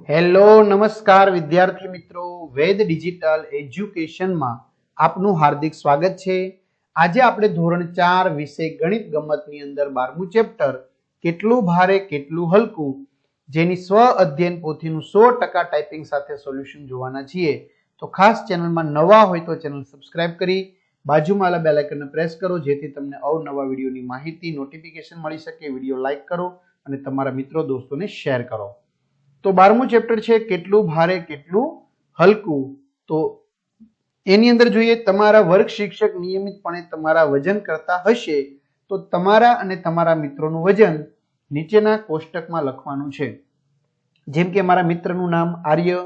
Hello નમસ્કાર વિદ્યાર્થી મિત્રો, વેદ ડિજિટલ એજ્યુકેશનમાં આપનું હાર્દિક સ્વાગત છે। આજે આપણે ધોરણ 4 વિષય ગણિત ગમતની અંદર 12મું ચેપ્ટર કેટલું ભારે કેટલું હલકું જેની સ્વ અધ્યયન પોથીનું 100% ટાઈપિંગ સાથે સોલ્યુશન જોવાના છીએ। તો ખાસ ચેનલમાં નવા હોય તો ચેનલ સબસ્ક્રાઇબ કરી બાજુમાં આવેલા બેલ આઇકનને પ્રેસ કરો જેથી તમને અવનવા વિડીયોની માહિતી નોટિફિકેશન મળી શકે। વિડીયો લાઈક કરો અને તમારા મિત્રો દોસ્તોને શેર કરો। તો 12મું ચેપ્ટર છે કેટલું ભારે કેટલું હલકું। તો એની અંદર જોઈએ તમારા વર્ગ શિક્ષક નિયમિતપણે તમારા વજન કરતા હશે તો તમારા અને તમારા મિત્રોનું વજન નીચેના કોષ્ટકમાં લખવાનું છે। જેમ કે મારા મિત્રનું નામ આર્ય,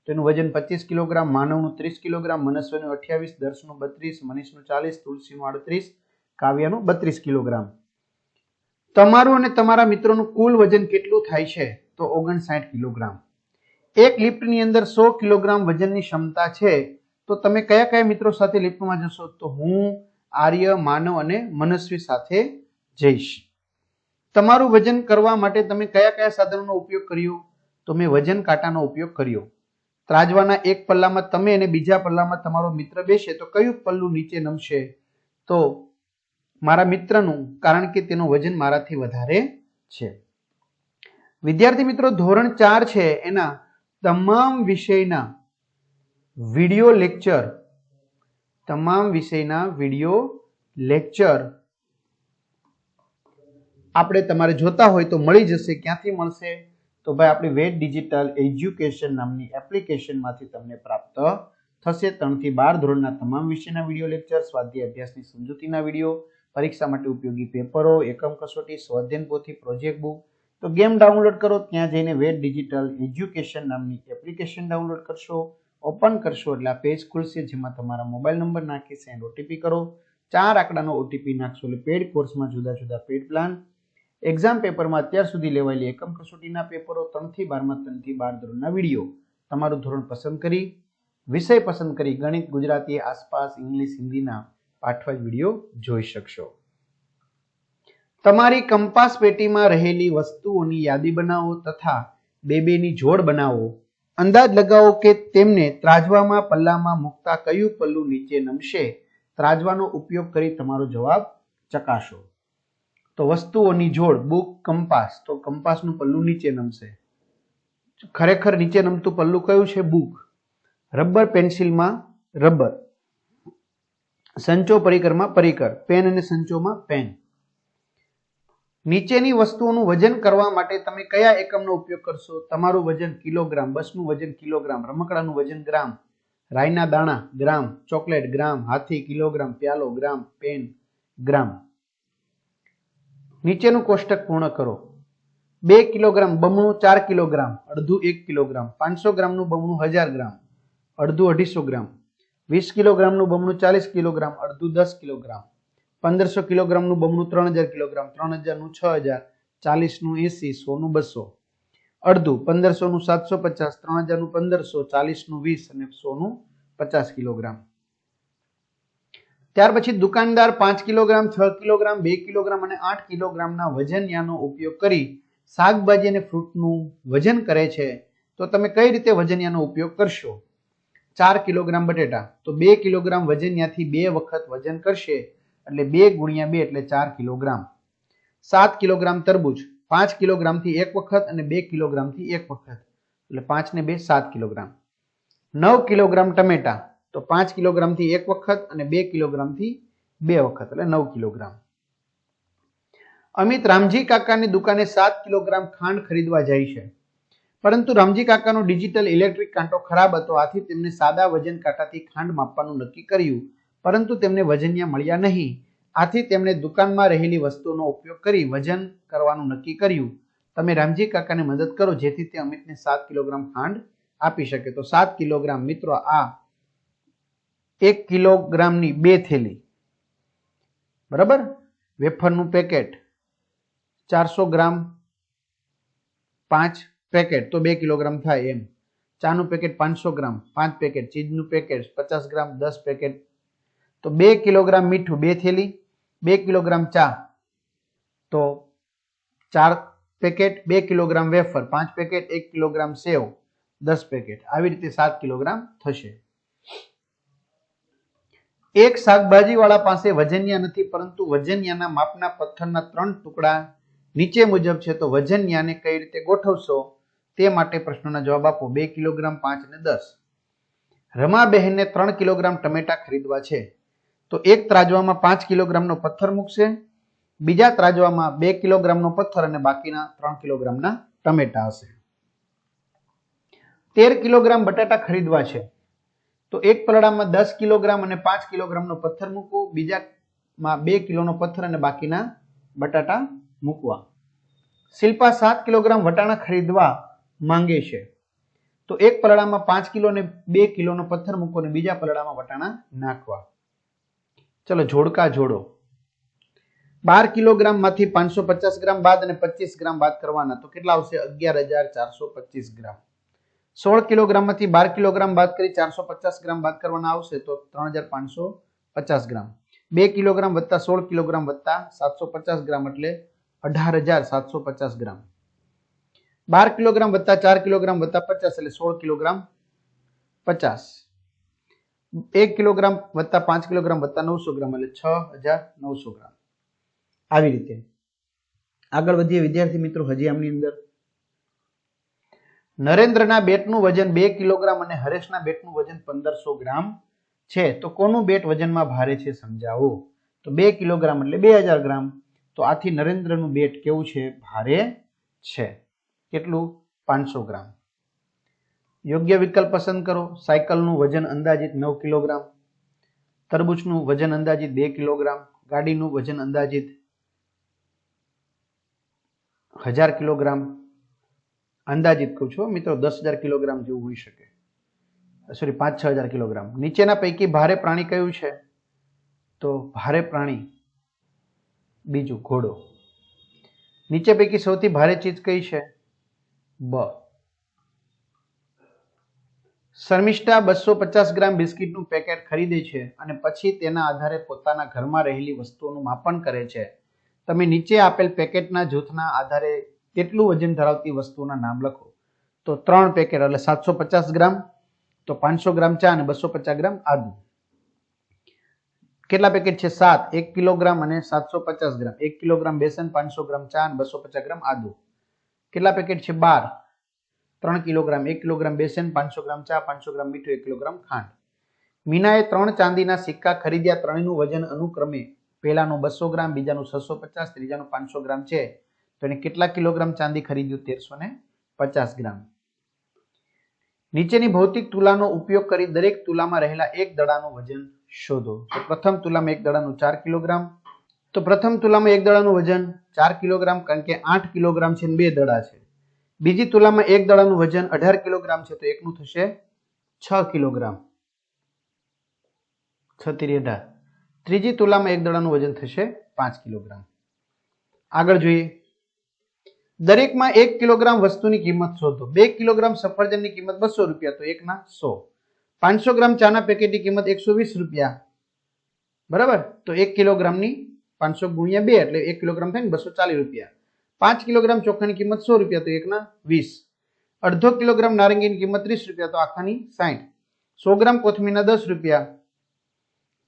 તેનું વજન 25 કિલોગ્રામ, માનવનું 30 કિલોગ્રામ, મનસ્વીનું 28, દર્શનું 32, મનીષનું 40, તુલસીનું 38, કાવ્યનું 32 કિલોગ્રામ। તમારું અને તમારા મિત્રોનું કુલ વજન કેટલું થાય છે તો 59 કિલોગ્રામ। એક લિફ્ટની અંદર 100 કિલોગ્રામ વજનની ક્ષમતા છે તો તમે કયા કયા મિત્રો સાથે લિફ્ટમાં જશો તો હું, આર્ય, માનવ અને મનસ્વી સાથે જઈશ। તમારું વજન કરવા માટે તમે કયા કયા સાધનોનો ઉપયોગ કર્યો તો મેં વજન કાંટાનો ઉપયોગ કર્યો। ત્રાજવાના એક પલ્લામાં તમે અને બીજા પલ્લામાં તમારો મિત્ર બેસે તો કયું પલ્લું નીચે નમશે તો મારા મિત્રનું, કારણ કે તેનું વજન મારાથી વધારે છે। વિદ્યાર્થી મિત્રો, ધોરણ 4 છે એના તમામ વિષયના વિડિયો લેક્ચર આપણે તમારે જોતા હોય તો મળી જશે। ક્યાંથી મળશે તો ભાઈ આપણી વેદ ડિજિટલ એજ્યુકેશન નામની એપ્લિકેશનમાંથી તમને પ્રાપ્ત થશે। 3 થી 12 ધોરણના તમામ વિષયના વિડિયો લેક્ચર, સ્વાધ્યાય અભ્યાસની સમજૂતીના વિડિયો, પરીક્ષા માટે ઉપયોગી પેપરો, એકમ કસોટી, સ્વાધ્યાયન પોથી, પ્રોજેક્ટ બુક। તો ગેમ ડાઉનલોડ કરો, ત્યાં જઈને વેદ ડિજિટલ એજ્યુકેશન નામની એપ્લિકેશન ડાઉનલોડ કરશો, ઓપન કરશો એટલે આ પેજ ખુલશે જેમાં તમારા મોબાઈલ નંબર નાખી સેન્ડ ઓટીપી કરો। 4 આંકડાનો ઓટીપી નાખશો એટલે પેડ કોર્સમાં જુદા જુદા પેડ પ્લાન, એક્ઝામ પેપરમાં અત્યાર સુધી લેવાયેલી એકમ કસોટીના પેપરો, 3 થી 12માં 3 થી 12 ધોરણના વિડીયો, તમારું ધોરણ પસંદ કરી, વિષય પસંદ કરી ગણિત, ગુજરાતી, આસપાસ, ઇંગ્લિશ, હિન્દીના પાઠવાજ વિડીયો જોઈ શકશો। તમારી કંપાસ પેટીમાં રહેલી વસ્તુઓની યાદી બનાવો તથા બે-બેની જોડ બનાવો। અંદાજ લગાવો કે તેમને ત્રાજવામાં પલ્લામાં મૂકતા કયું પલ્લું નીચે નમશે। ત્રાજવાનો ઉપયોગ કરી તમારો જવાબ ચકાસો। તો વસ્તુઓની જોડ, બુક, કંપાસ, તો કંપાસનું પલ્લું નીચે નમશે। ખરેખર નીચે નમતું પલ્લું કયું છે? બુક। રબર પેન્સિલમાં રબર, સંચો પરિકરમાં પરિકર, પેન અને સંચોમાં પેન। નીચેની વસ્તુઓનું વજન કરવા માટે તમે કયા એકમનો ઉપયોગ કરશો? તમારું વજન કિલોગ્રામ, બસનું વજન કિલોગ્રામ, રમકડાનું વજન ગ્રામ, રાઈના દાણા ગ્રામ, ચોકલેટ ગ્રામ, હાથી કિલોગ્રામ, પ્યાલો ગ્રામ, પેન ગ્રામ। નીચેનું કોષ્ટક પૂર્ણ કરો। 2 કિલોગ્રામ બમણું 4 કિલોગ્રામ, અડધું 1 કિલોગ્રામ, 500 ગ્રામનું બમણું 1000 ગ્રામ, અડધું 250 ગ્રામ, 20 કિલોગ્રામનું બમણું 40 કિલોગ્રામ, અડધું 10 કિલોગ્રામ, 1500 કિલોગ્રામનું બમણું 3000 કિલોગ્રામ, 3000નું 6000, 40નું 80, 100નું 200, અડધું 1500નું 750, 3000નું 1500, 40નું 20 અને 100નું 50 કિલોગ્રામ। ત્યાર પછી દુકાનદાર 5 કિલોગ્રામ, 6 કિલોગ્રામ, 2 કિલોગ્રામ અને 8 કિલોગ્રામના વજનિયાનો ઉપયોગ કરી શાકભાજી અને ફ્રૂટનું વજન કરે છે તો તમે કઈ રીતે વજનિયાનો ઉપયોગ કરશો? 4 કિલોગ્રામ બટેટા તો 2 કિલોગ્રામ વજનિયાથી 2 વખત વજન કરશે એટલે 2 ગુણ્યા 2 એટલે 4 કિલોગ્રામ। 7 કિલોગ્રામ તરબૂચ 5 કિલોગ્રામથી 1 વખત અને 2 કિલોગ્રામથી 1 વખત એટલે 5 ને 2 7 કિલોગ્રામ। 9 કિલોગ્રામ ટમેટા તો 5 કિલોગ્રામથી 1 વખત અને 2 કિલોગ્રામથી 2 વખત એટલે 9 કિલોગ્રામ। અમિત રામજી કાકાની દુકાને 7 કિલોગ્રામ ખાંડ ખરીદવા જાય છે, પરંતુ રામજી કાકાનો ડિજિટલ ઇલેક્ટ્રિક કાંટો ખરાબ હતો, આથી તેમને સાદા વજન કાંટાથી ખાંડ માપવાનું નક્કી કર્યું, પરંતુ તેમને વજનિયા મળ્યા નહીં, આથી તેમણે દુકાનમાં રહેલી વસ્તુઓનો ઉપયોગ કરી વજન કરવાનું નક્કી કર્યું। તમે રામજી કાકાને મદદ કરો જેથી તે અમિતને 7 કિલોગ્રામ ખાંડ આપી શકે। તો 7 કિલોગ્રામ મિત્રો આ 1 કિલોગ્રામની 2 થેલી, બરાબર। વેફરનું પેકેટ 400 ગ્રામ 5 પેકેટ તો 2 કિલોગ્રામ થાય એમ। ચાનું પેકેટ 500 ગ્રામ 5 પેકેટ, ચીઝનું પેકેટ 50 ગ્રામ 10 પેકેટ, તો 2 કિલોગ્રામ મીઠું 2 થેલી, 2 કિલોગ્રામ ચા તો 4 packet, 2 kilogram wafer 5 packet, 1 kilogram sev 10 packet, આવી રીતે 7 કિલોગ્રામ થશે. એક શાકભાજી વાળા પાસે વજનિયા નથી, પરંતુ વજનિયાના માપના પથ્થરના 3 ટુકડા નીચે મુજબ છે, તો વજનિયાને કઈ રીતે ગોઠવશો તે માટે પ્રશ્નોના જવાબ આપો. 2 કિલોગ્રામ, 5 અને 10. રમાબહેનને 3 કિલોગ્રામ ટમેટા ખરીદવા છે, તો એક ત્રાજવામાં 5 કિલોગ્રામનો પથ્થર મૂકશે, બીજા ત્રાજવામાં 2 કિલોગ્રામનો પથ્થર અને બાકીના 3 કિલોગ્રામના ટમેટા હશે. 13 કિલોગ્રામ બટાટા ખરીદવા છે, તો એક પલડામાં 10 કિલોગ્રામ અને 5 કિલોગ્રામનો પથ્થર મૂકવો, બીજામાં 2 કિલોનો પથ્થર અને બાકીના બટાટા મૂકવા. શિલ્પા 7 કિલોગ્રામ વટાણા ખરીદવા માંગે છે, તો એક પલડામાં 5 કિલો અને 2 કિલોનો પથ્થર મૂકો અને બીજા પલડામાં વટાણા નાખવા. ચલો જોડકા જોડો. 12 કિલોગ્રામ માંથી 550 ગ્રામ બાદ અને 25 ગ્રામ બાદ કરવાના, તો કેટલા આવશે? 11,425 ગ્રામ. 16 કિલોગ્રામ માંથી 12 કિલોગ્રામ બાદ કરી 450 ગ્રામ બાદ કરવાના આવશે, તો 3,550 ગ્રામ. 2 કિલોગ્રામ વત્તા 16 કિલોગ્રામ વત્તા 750 ગ્રામ એટલે 18,750 ગ્રામ. 12 કિલોગ્રામ વત્તા 4 કિલોગ્રામ વત્તા 50 એટલે 16 કિલોગ્રામ 50. 1 કિલોગ્રામ વત્તા 5 કિલોગ્રામ વત્તા 900 ગ્રામ એટલે 6,900 ગ્રામ. આવી રીતે આગળ વધીએ વિદ્યાર્થી મિત્રો. હજી આમની અંદર નરેન્દ્રના બેટનું વજન 2 કિલોગ્રામ અને હરેશના બેટનું વજન 1500 ગ્રામ છે, તો કોનું બેટ વજનમાં ભારે છે સમજાવો. તો 2 કિલોગ્રામ એટલે 2000 ગ્રામ, તો આથી નરેન્દ્રનું બેટ કેવું છે? ભારે છે. કેટલું? 500 ગ્રામ. યોગ્ય વિકલ્પ પસંદ કરો. સાયકલનું વજન અંદાજિત 9 કિલોગ્રામ, તરબૂચનું વજન અંદાજિત 2 કિલોગ્રામ, ગાડીનું વજન અંદાજિત 1000 કિલોગ્રામ, અંદાજિત કહું છું મિત્રો, 10,000 કિલોગ્રામ જેવું હોઈ શકે, સોરી 5-6,000 કિલોગ્રામ. નીચેના પૈકી ભારે પ્રાણી કયું છે? તો ભારે પ્રાણી બીજું ઘોડો. નીચે પૈકી સૌથી ભારે ચીજ કઈ છે? બ. શર્મિષ્ઠા 250 ગ્રામ બિસ્કિટનું પેકેટ ખરીદે છે અને પછી તેના આધારે પોતાના ઘરમાં રહેલી વસ્તુઓનું માપન કરે છે. તમે નીચે આપેલ પેકેટના જૂથના આધારે કેટલું વજન ધરાવતી વસ્તુઓના નામ લખો. તો 3 પેકેટ એટલે 750 ગ્રામ, તો 500 ગ્રામ ચા અને 250 ગ્રામ આદુ. કેટલા પેકેટ છે? 7. 1 કિલોગ્રામ અને 750 ગ્રામ. 1 કિલોગ્રામ બેસન, 500 ગ્રામ ચા અને 250 ગ્રામ આદુ. કેટલા પેકેટ છે? 12. 3 કિલોગ્રામ, 1 કિલોગ્રામ બેસન, 500 ગ્રામ ચા, 500 ગ્રામ મીઠું, 1 કિલોગ્રામ ખાંડ. મીનાએ 3 ચાંદીના સિક્કા ખરીદ્યા. ત્રણેયનું વજન અનુક્રમે પહેલાનું 200 ગ્રામ, બીજાનું 650, ત્રીજાનું 500 ગ્રામ છે, તો એને કેટલા કિલોગ્રામ ચાંદી ખરીદ્યું? 1350 ગ્રામ. નીચેની ભૌતિક તુલાનો ઉપયોગ કરી દરેક તુલામાં રહેલા એક દડાનું વજન શોધો. તો પ્રથમ તુલામાં એક દડાનું 4 કિલોગ્રામ, તો પ્રથમ તુલામાં એક દડાનું વજન 4 કિલોગ્રામ, કારણ કે 8 કિલોગ્રામ છે અને 2 દડા છે. બીજી તુલામાં એક દડાનું વજન 18 કિલોગ્રામ છે, તો એકનું થશે 6 કિલોગ્રામ. 6 × 18. ત્રીજી તુલામાં એક દડાનું વજન થશે 5 કિલોગ્રામ. આગળ જોઈએ. દરેકમાં 1 કિલોગ્રામ વસ્તુની કિંમત શોધો. 2 કિલોગ્રામ સફરજનની કિંમત 200 રૂપિયા, તો એકના 100. 500 ગ્રામ ચાના પેકેટની કિંમત 120 રૂપિયા, બરાબર, તો 1 કિલોગ્રામની 500 ગુણ્યા 2 એટલે 1 કિલોગ્રામ થાય ને 240 રૂપિયા. 5 કિલોગ્રામ ચોખાની કિંમત 100 રૂપિયા, તો એકના 20. અડધો કિલોગ્રામ નારંગીની કિંમત 30 રૂપિયા, તો આખાની 60. 100 ગ્રામ કોથમીરના 10 રૂપિયા,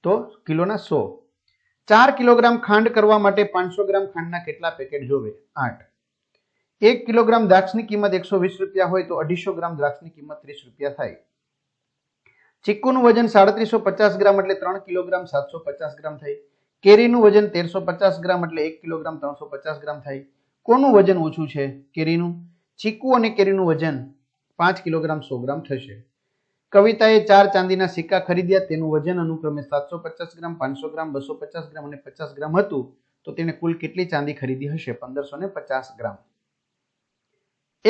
તો કિલોના 100. 4 કિલોગ્રામ ખાંડ કરવા માટે 500 ગ્રામ ખાંડના કેટલા પેકેટ જોવે? 8. 1 કિલોગ્રામ દ્રાક્ષની કિંમત 120 રૂપિયા હોય તો 250 ગ્રામ દ્રાક્ષની કિંમત 30 રૂપિયા થાય. ચીકુનું વજન 3750 ગ્રામ એટલે 3 કિલોગ્રામ 750 ગ્રામ થાય. કેરીનું વજન 1350 ગ્રામ એટલે 1 કિલોગ્રામ 350 ગ્રામ થાય. કોનું વજન ઓછું છે? કેરીનું. ચીકુ અને કેરીનું વજન 5 કિલોગ્રામ 100 ગ્રામ થશે. કવિતાએ 4 ચાંદીના સિક્કા ખરીદ્યા. તેનું વજન અનુક્રમે 750 ગ્રામ, 500 ગ્રામ, 250 ગ્રામ અને 50 ગ્રામ હતું, તો તેને કુલ કેટલી ચાંદી ખરીદી હશે? 1550 ગ્રામ.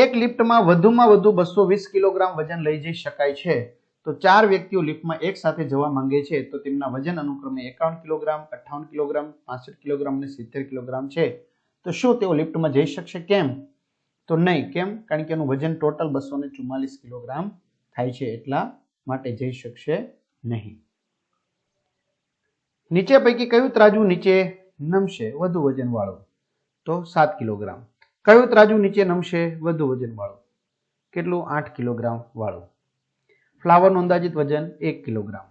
એક લિફ્ટમાં વધુમાં વધુ 220 કિલોગ્રામ વજન લઈ જઈ શકાય છે, તો 4 વ્યક્તિઓ લિફ્ટમાં એક સાથે જવા માંગે છે, તો તેમના વજન અનુક્રમે 51 કિલોગ્રામ, 58 કિલોગ્રામ, 65 કિલોગ્રામ અને 70 કિલોગ્રામ છે, તો શું તેઓ લિફ્ટમાં જઈ શકશે? કેમ? તો નહીં. કેમ? કારણ કે એનું વજન ટોટલ 244 કિલોગ્રામ થાય છે, એટલા માટે જઈ શકશે નહીં. નીચે પૈકી કયું ત્રાજુ નીચે નમશે વધુ વજન વાળું? તો 7 કિલોગ્રામ. કયું ત્રાજુ નીચે નમશે વધુ વજન વાળું? કેટલું 8 કિલોગ્રામ વાળું. ફ્લાવરનું અંદાજિત વજન 1 કિલોગ્રામ.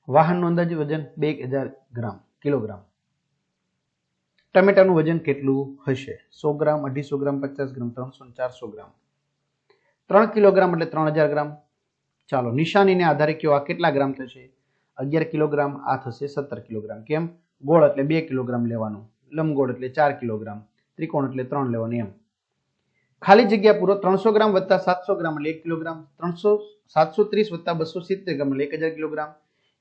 વાહનનું અંદાજિત વજન 2000 કિલોગ્રામ. ટમેટાનું વજન કેટલું હશે? 100 ગ્રામ, 250 ગ્રામ, 50 ગ્રામ, 300, 400 ગ્રામ. 3 કિલોગ્રામ એટલે 3000 ગ્રામ. ચાલો નિશાનીને આધારે કયો આ કેટલા ગ્રામ થશે? 11 કિલોગ્રામ. આ થશે 17 કિલોગ્રામ. કેમ? ગોળ એટલે 2 કિલોગ્રામ લેવાનું, લંબગોળ એટલે 4 કિલોગ્રામ, ત્રિકોણ એટલે 3 લેવાનું એમ. ખાલી જગ્યા પૂરો. 300 ગ્રામ વત્તા 700 ગ્રામ એટલે 1 કિલોગ્રામ. 730 વત્તા 270 ગ્રામ એટલે 1000 કિલોગ્રામ.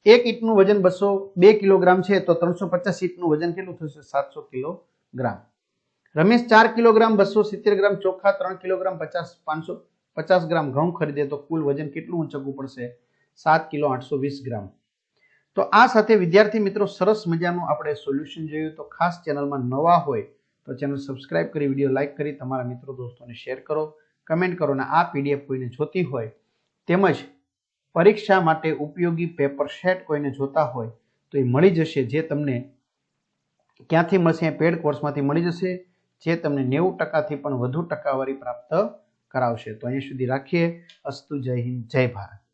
એક ઈંટનું વજન 202 કિલોગ્રામ છે તો 350 ઈંટનું વજન કેટલું થશે? 700 કિલોગ્રામ. રમેશ 4 કિલોગ્રામ 270 ગ્રામ ચોખા, 3 કિલોગ્રામ 550 ગ્રામ ઘઉં ખરીદે તો કુલ વજન કેટલું ઊંચકવું પડશે? 7 કિલો 820 ગ્રામ. તો આ સાથે વિદ્યાર્થી મિત્રો સરસ મજાનું આપણે સોલ્યુશન જોયું. તો ખાસ ચેનલમાં નવા હોય તો ચેનલ સબસ્ક્રાઇબ કરી, વિડીયો લાઇક કરી, તમારા મિત્રો દોસ્તોને શેર કરો, કમેન્ટ કરો. અને આ પીડીએફ કોઈને જોતી હોય તેમજ પરીક્ષા માટે ઉપયોગી પેપર સેટ કોઈને જોતા હોય તો એ મળી જશે. જે તમને ક્યાંથી મળશે? પેડ કોર્સમાંથી મળી જશે, જે તમને 90% થી પણ વધુ ટકાવારી પ્રાપ્ત કરાવશે. તો અહીંયા સુધી રાખીએ. અસ્તુ. જય હિન્દ, જય ભારત.